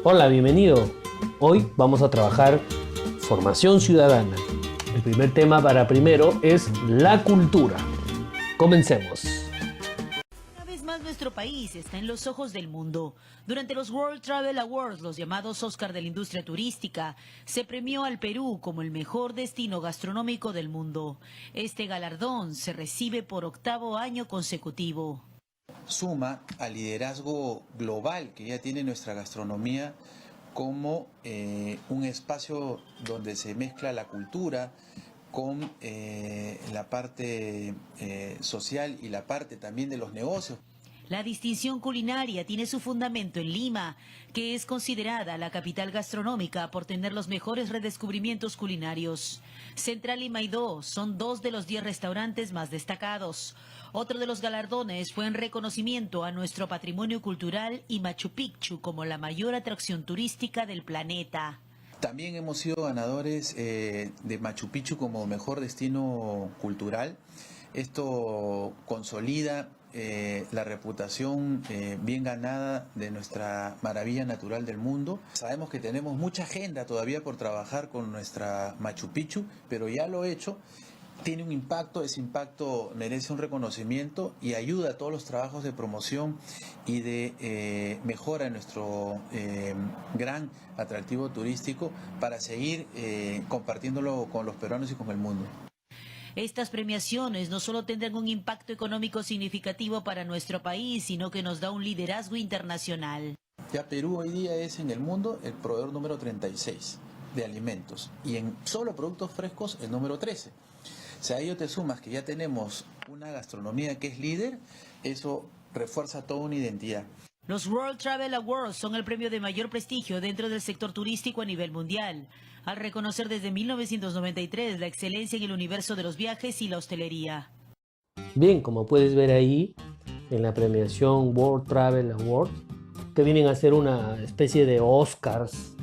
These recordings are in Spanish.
Hola, bienvenido. Hoy vamos a trabajar formación ciudadana. El primer tema para primero es la cultura. Comencemos. Una vez más nuestro país está en los ojos del mundo. Durante los World Travel Awards, los llamados Oscar de la industria turística, se premió al Perú como el mejor destino gastronómico del mundo. Este galardón se recibe por 8º año consecutivo. Suma al liderazgo global que ya tiene nuestra gastronomía como un espacio donde se mezcla la cultura con la parte social y la parte también de los negocios. La distinción culinaria tiene su fundamento en Lima, que es considerada la capital gastronómica por tener los mejores redescubrimientos culinarios. Central y Maidó son 2 de los 10 restaurantes más destacados. Otro de los galardones fue en reconocimiento a nuestro patrimonio cultural y Machu Picchu como la mayor atracción turística del planeta. También hemos sido ganadores de Machu Picchu como mejor destino cultural. Esto consolida la reputación bien ganada de nuestra maravilla natural del mundo. Sabemos que tenemos mucha agenda todavía por trabajar con nuestra Machu Picchu, pero ya lo hecho tiene un impacto, ese impacto merece un reconocimiento y ayuda a todos los trabajos de promoción y de mejora en nuestro gran atractivo turístico para seguir compartiéndolo con los peruanos y con el mundo. Estas premiaciones no solo tendrán un impacto económico significativo para nuestro país, sino que nos da un liderazgo internacional. Ya Perú hoy día es en el mundo el proveedor número 36 de alimentos y en solo productos frescos el número 13. Si a ello te sumas que ya tenemos una gastronomía que es líder, eso refuerza toda una identidad. Los World Travel Awards son el premio de mayor prestigio dentro del sector turístico a nivel mundial, al reconocer desde 1993 la excelencia en el universo de los viajes y la hostelería. Bien, como puedes ver ahí en la premiación World Travel Awards, que vienen a ser una especie de Oscars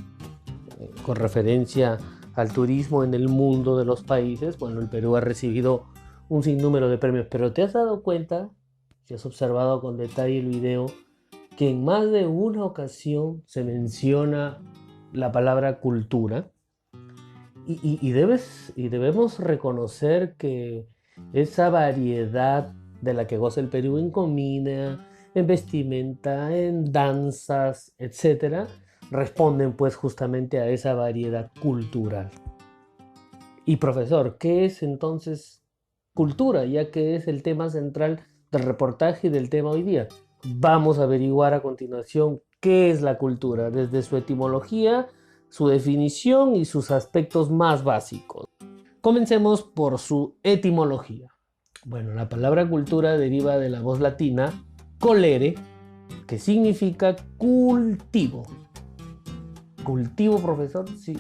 con referencia al turismo en el mundo de los países. Bueno, el Perú ha recibido un sinnúmero de premios, pero ¿te has dado cuenta, si has observado con detalle el video, que en más de una ocasión se menciona la palabra cultura? Y debemos reconocer que esa variedad de la que goza el Perú en comida, en vestimenta, en danzas, etcétera, responden pues justamente a esa variedad cultural. Y profesor, ¿qué es entonces cultura? Ya que es el tema central del reportaje y del tema hoy día. Vamos a averiguar a continuación qué es la cultura, desde su etimología, su definición y sus aspectos más básicos. Comencemos por su etimología. Bueno, la palabra cultura deriva de la voz latina colere, que significa cultivo. ¿Cultivo, profesor? Sí.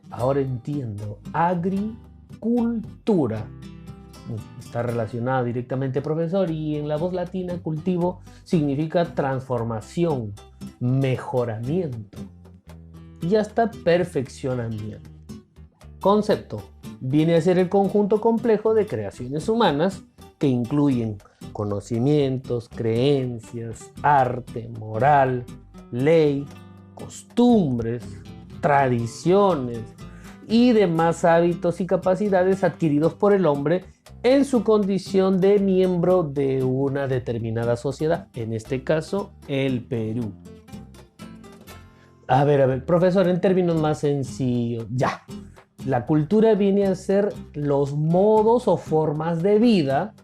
Ahora entiendo. Agricultura. Está relacionada directamente, profesor, y en la voz latina cultivo significa transformación, mejoramiento y hasta perfeccionamiento. Concepto. Viene a ser el conjunto complejo de creaciones humanas que incluyen conocimientos, creencias, arte, moral, ley, costumbres, tradiciones y demás hábitos y capacidades adquiridos por el hombre en su condición de miembro de una determinada sociedad, en este caso el Perú. A ver, profesor, en términos más sencillos, ya. La cultura viene a ser los modos o formas de vida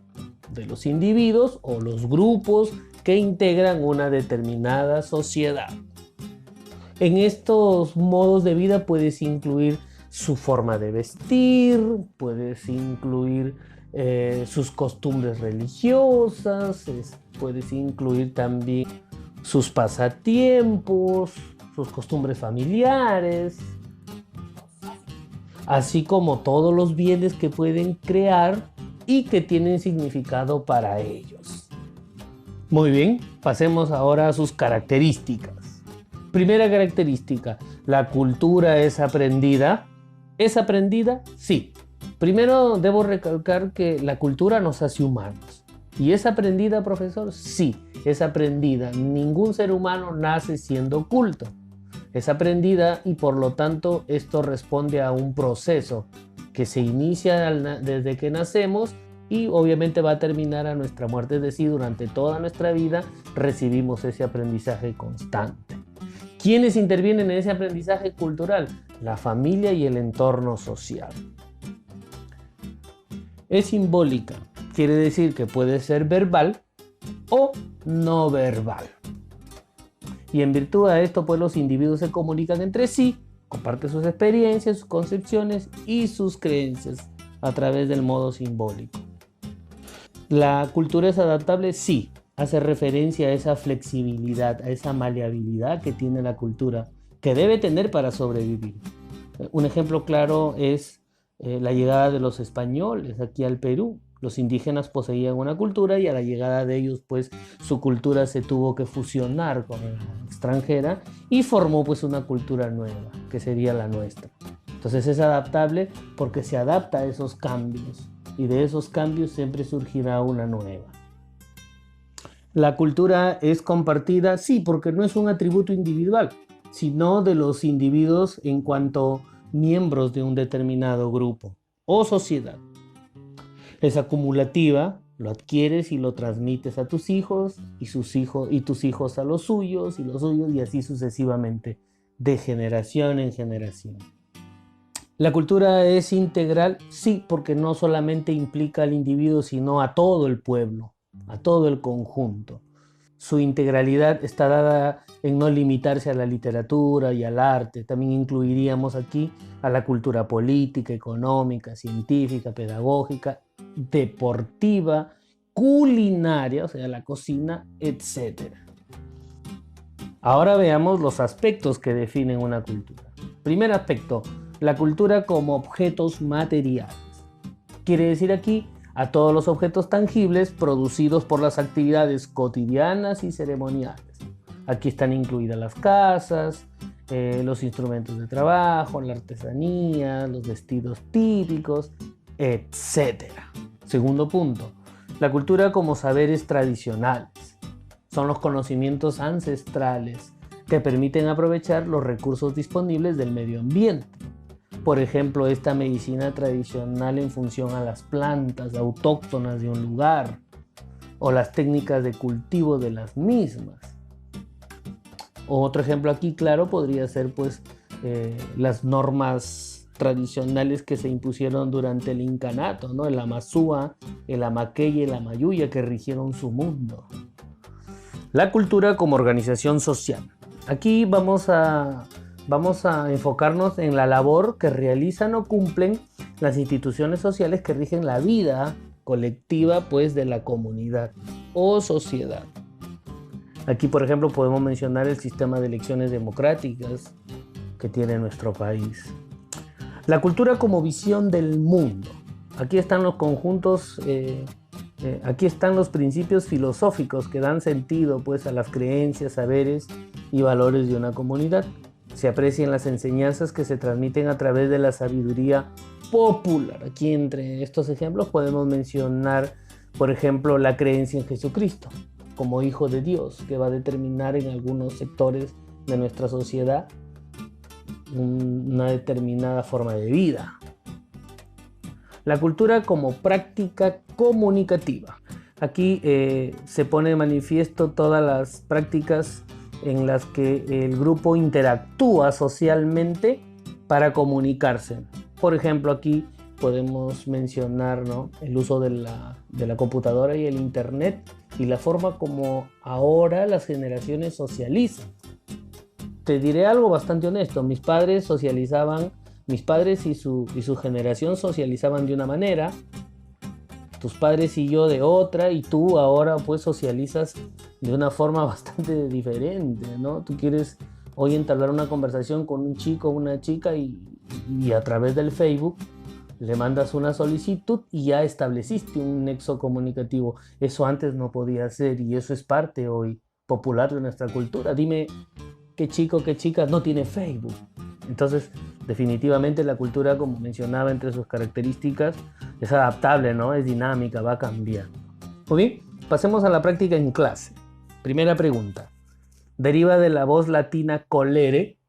de los individuos o los grupos que integran una determinada sociedad. En estos modos de vida puedes incluir su forma de vestir, puedes incluir sus costumbres religiosas, puedes incluir también sus pasatiempos, sus costumbres familiares, así como todos los bienes que pueden crear y que tienen significado para ellos. Muy bien, pasemos ahora a sus características. Primera característica, la cultura es aprendida. ¿Es aprendida? Sí. Primero debo recalcar que la cultura nos hace humanos. ¿Y es aprendida, profesor? Sí, es aprendida. Ningún ser humano nace siendo culto. Es aprendida y por lo tanto esto responde a un proceso que se inicia desde que nacemos y obviamente va a terminar a nuestra muerte. Es decir, durante toda nuestra vida recibimos ese aprendizaje constante. ¿Quiénes intervienen en ese aprendizaje cultural? La familia y el entorno social. Es simbólica, quiere decir que puede ser verbal o no verbal. Y en virtud de esto, pues los individuos se comunican entre sí, comparten sus experiencias, sus concepciones y sus creencias a través del modo simbólico. ¿La cultura es adaptable? Sí, hace referencia a esa flexibilidad, a esa maleabilidad que tiene la cultura, que debe tener para sobrevivir. Un ejemplo claro es la llegada de los españoles aquí al Perú. Los indígenas poseían una cultura y a la llegada de ellos, pues su cultura se tuvo que fusionar con la extranjera y formó pues una cultura nueva, que sería la nuestra. Entonces es adaptable porque se adapta a esos cambios y de esos cambios siempre surgirá una nueva. ¿La cultura es compartida? Sí, porque no es un atributo individual, sino de los individuos en cuanto miembros de un determinado grupo o sociedad. Es acumulativa, lo adquieres y lo transmites a tus hijos y tus hijos a los suyos y los suyos y así sucesivamente, de generación en generación. ¿La cultura es integral? Sí, porque no solamente implica al individuo, sino a todo el pueblo, a todo el conjunto. Su integralidad está dada en no limitarse a la literatura y al arte. También incluiríamos aquí a la cultura política, económica, científica, pedagógica, deportiva, culinaria, o sea, la cocina, etc. Ahora veamos los aspectos que definen una cultura. Primer aspecto, la cultura como objetos materiales. Quiere decir aquí a todos los objetos tangibles producidos por las actividades cotidianas y ceremoniales. Aquí están incluidas las casas, los instrumentos de trabajo, la artesanía, los vestidos típicos, etc. Segundo punto, la cultura como saberes tradicionales. Son los conocimientos ancestrales que permiten aprovechar los recursos disponibles del medio ambiente. Por ejemplo, esta medicina tradicional en función a las plantas autóctonas de un lugar o las técnicas de cultivo de las mismas. Otro ejemplo aquí claro podría ser pues las normas tradicionales que se impusieron durante el incanato, ¿no? El Amazúa, el Amaquey y el Amayuya que rigieron su mundo. La cultura como organización social. Aquí vamos a enfocarnos en la labor que realizan o cumplen las instituciones sociales que rigen la vida colectiva pues, de la comunidad o sociedad. Aquí, por ejemplo, podemos mencionar el sistema de elecciones democráticas que tiene nuestro país. La cultura como visión del mundo. Aquí están los conjuntos, aquí están los principios filosóficos que dan sentido pues, a las creencias, saberes y valores de una comunidad. Se aprecian las enseñanzas que se transmiten a través de la sabiduría popular. Aquí entre estos ejemplos podemos mencionar, por ejemplo, la creencia en Jesucristo como Hijo de Dios, que va a determinar en algunos sectores de nuestra sociedad una determinada forma de vida. La cultura como práctica comunicativa. Aquí se pone de manifiesto todas las prácticas en las que el grupo interactúa socialmente para comunicarse. Por ejemplo, aquí podemos mencionar, ¿no?, el uso de la computadora y el internet y la forma como ahora las generaciones socializan. Te diré algo bastante honesto, mis padres y su generación socializaban de una manera, tus padres y yo de otra, y tú ahora pues socializas de una forma bastante diferente, ¿no? Tú quieres hoy entablar una conversación con un chico o una chica y a través del Facebook le mandas una solicitud y ya estableciste un nexo comunicativo. Eso antes no podía ser y eso es parte hoy popular de nuestra cultura. Dime qué chico, qué chica no tiene Facebook. Entonces, definitivamente la cultura, como mencionaba entre sus características, es adaptable, ¿no? Es dinámica, va cambiando. Muy bien, pasemos a la práctica en clase. Primera pregunta. Deriva de la voz latina colere.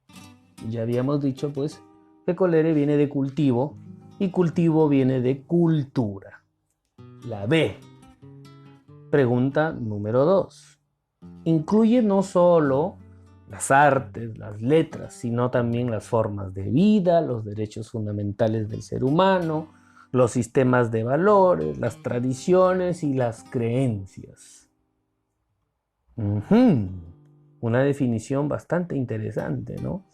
Ya habíamos dicho, pues, que colere viene de cultivo y cultivo viene de cultura. La B. Pregunta número 2. Incluye no solo las artes, las letras, sino también las formas de vida, los derechos fundamentales del ser humano, los sistemas de valores, las tradiciones y las creencias. Una definición bastante interesante, ¿no?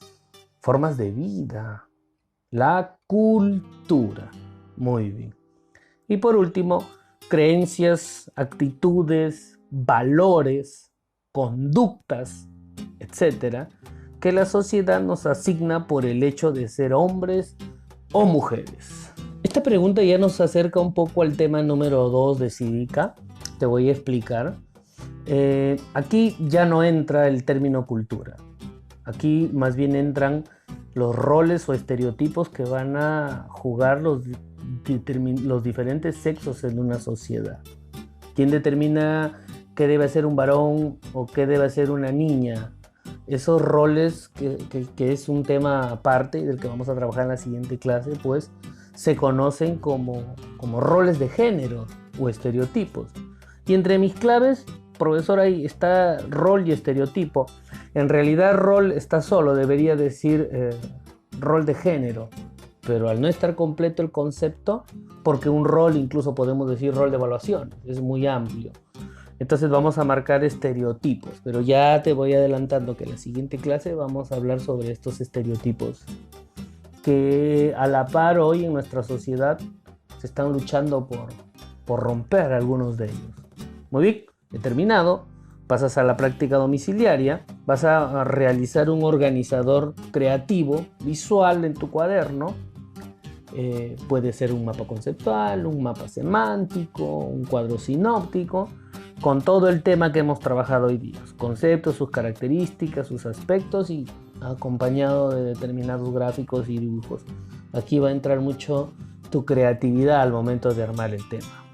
Formas de vida, la cultura. Muy bien. Y por último, creencias, actitudes, valores, conductas, etcétera, que la sociedad nos asigna por el hecho de ser hombres o mujeres. Esta pregunta ya nos acerca un poco al tema número 2 de cívica. Te voy a explicar. Aquí ya no entra el término cultura. Aquí más bien entran los roles o estereotipos que van a jugar los diferentes sexos en una sociedad. ¿Quién determina qué debe ser un varón o qué debe ser una niña? Esos roles, que es un tema aparte del que vamos a trabajar en la siguiente clase, pues se conocen como roles de género o estereotipos. Y entre mis claves, profesor, ahí está rol y estereotipo. En realidad rol está solo, debería decir rol de género, pero al no estar completo el concepto, porque un rol incluso podemos decir rol de evaluación, es muy amplio. Entonces vamos a marcar estereotipos, pero ya te voy adelantando que en la siguiente clase vamos a hablar sobre estos estereotipos que a la par hoy en nuestra sociedad se están luchando por romper algunos de ellos. Muy bien, he terminado. Pasas a la práctica domiciliaria, vas a realizar un organizador creativo, visual en tu cuaderno. Puede ser un mapa conceptual, un mapa semántico, un cuadro sinóptico, con todo el tema que hemos trabajado hoy día, sus conceptos, sus características, sus aspectos y acompañado de determinados gráficos y dibujos. Aquí va a entrar mucho tu creatividad al momento de armar el tema.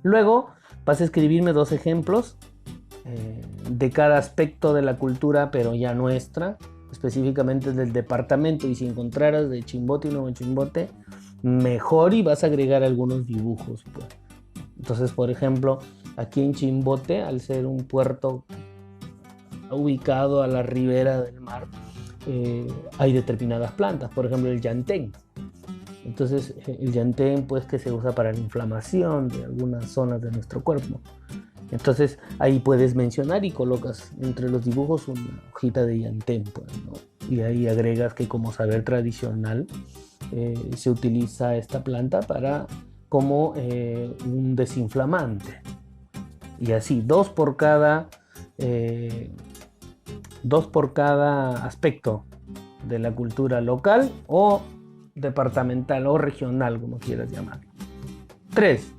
Luego vas a escribirme 2 ejemplos de cada aspecto de la cultura, pero ya nuestra, específicamente del departamento, y si encontraras de Chimbote y Nuevo Chimbote, mejor, y vas a agregar algunos dibujos, pues. Entonces, por ejemplo, aquí en Chimbote, al ser un puerto ubicado a la ribera del mar, hay determinadas plantas, por ejemplo el llantén. Entonces el llantén, pues, que se usa para la inflamación de algunas zonas de nuestro cuerpo. Entonces ahí puedes mencionar y colocas entre los dibujos una hojita de llantén, pues, ¿no? Y ahí agregas que como saber tradicional se utiliza esta planta como un desinflamante. Y así, 2 por cada aspecto de la cultura local o departamental o regional, como quieras llamarlo. 3.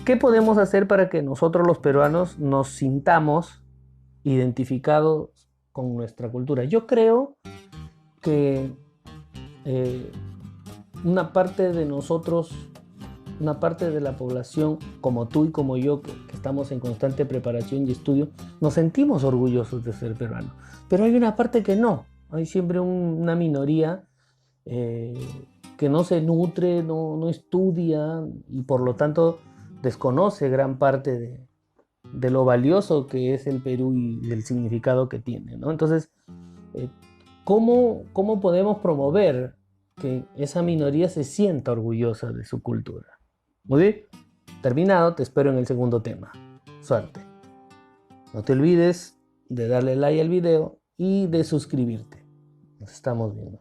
¿Qué podemos hacer para que nosotros los peruanos nos sintamos identificados con nuestra cultura? Yo creo que una parte de nosotros, una parte de la población, como tú y como yo, que estamos en constante preparación y estudio, nos sentimos orgullosos de ser peruanos. Pero hay una parte que no. Hay siempre una minoría que no se nutre, no estudia y por lo tanto desconoce gran parte de lo valioso que es el Perú y del significado que tiene, ¿no? Entonces, ¿cómo podemos promover que esa minoría se sienta orgullosa de su cultura? Muy bien, terminado, te espero en el segundo tema. Suerte. No te olvides de darle like al video y de suscribirte. Nos estamos viendo.